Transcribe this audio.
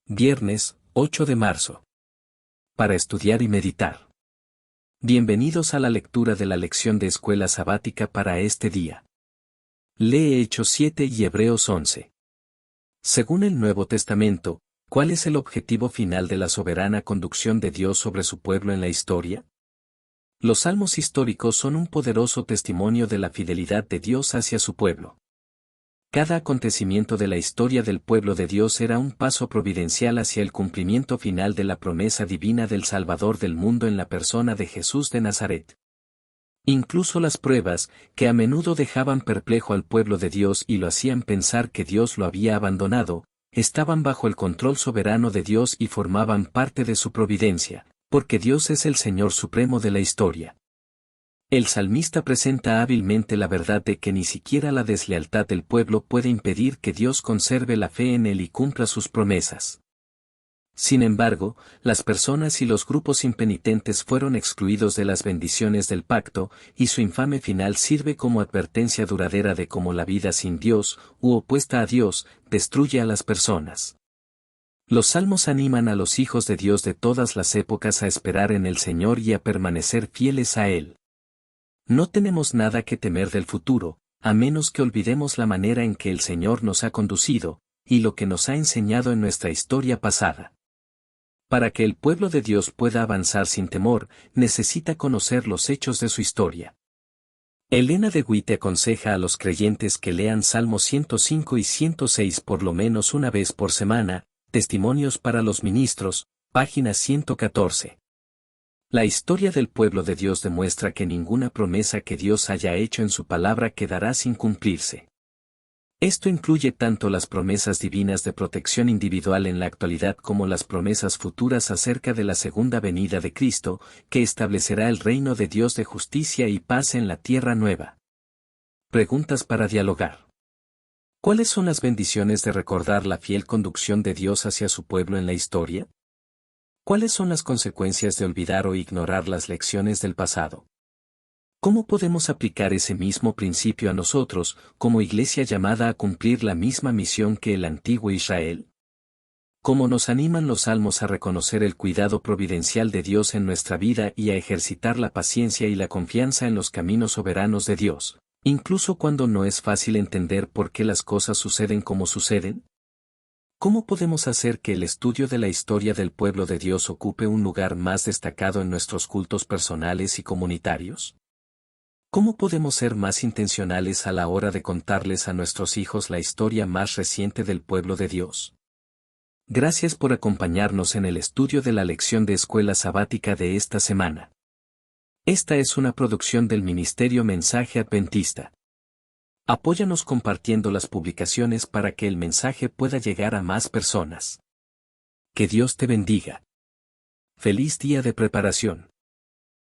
Viernes, 8 de marzo. Para estudiar y meditar. Bienvenidos a la lectura de la lección de escuela sabática para este día. Lee Hechos 7 y Hebreos 11. Según el Nuevo Testamento, ¿cuál es el objetivo final de la soberana conducción de Dios sobre su pueblo en la historia? Los salmos históricos son un poderoso testimonio de la fidelidad de Dios hacia su pueblo. Cada acontecimiento de la historia del pueblo de Dios era un paso providencial hacia el cumplimiento final de la promesa divina del Salvador del mundo en la persona de Jesús de Nazaret. Incluso las pruebas, que a menudo dejaban perplejo al pueblo de Dios y lo hacían pensar que Dios lo había abandonado, estaban bajo el control soberano de Dios y formaban parte de su providencia, porque Dios es el Señor supremo de la historia. El salmista presenta hábilmente la verdad de que ni siquiera la deslealtad del pueblo puede impedir que Dios conserve la fe en él y cumpla sus promesas. Sin embargo, las personas y los grupos impenitentes fueron excluidos de las bendiciones del pacto, y su infame final sirve como advertencia duradera de cómo la vida sin Dios, u opuesta a Dios, destruye a las personas. Los salmos animan a los hijos de Dios de todas las épocas a esperar en el Señor y a permanecer fieles a Él. No tenemos nada que temer del futuro, a menos que olvidemos la manera en que el Señor nos ha conducido, y lo que nos ha enseñado en nuestra historia pasada. Para que el pueblo de Dios pueda avanzar sin temor, necesita conocer los hechos de su historia. Elena de White aconseja a los creyentes que lean Salmos 105 y 106 por lo menos una vez por semana, Testimonios para los ministros, página 114. La historia del pueblo de Dios demuestra que ninguna promesa que Dios haya hecho en su palabra quedará sin cumplirse. Esto incluye tanto las promesas divinas de protección individual en la actualidad como las promesas futuras acerca de la segunda venida de Cristo, que establecerá el reino de Dios de justicia y paz en la tierra nueva. Preguntas para dialogar. ¿Cuáles son las bendiciones de recordar la fiel conducción de Dios hacia su pueblo en la historia? ¿Cuáles son las consecuencias de olvidar o ignorar las lecciones del pasado? ¿Cómo podemos aplicar ese mismo principio a nosotros, como iglesia llamada a cumplir la misma misión que el antiguo Israel? ¿Cómo nos animan los salmos a reconocer el cuidado providencial de Dios en nuestra vida y a ejercitar la paciencia y la confianza en los caminos soberanos de Dios, incluso cuando no es fácil entender por qué las cosas suceden como suceden? ¿Cómo podemos hacer que el estudio de la historia del pueblo de Dios ocupe un lugar más destacado en nuestros cultos personales y comunitarios? ¿Cómo podemos ser más intencionales a la hora de contarles a nuestros hijos la historia más reciente del pueblo de Dios? Gracias por acompañarnos en el estudio de la lección de escuela sabática de esta semana. Esta es una producción del Ministerio Mensaje Adventista. Apóyanos compartiendo las publicaciones para que el mensaje pueda llegar a más personas. Que Dios te bendiga. Feliz día de preparación.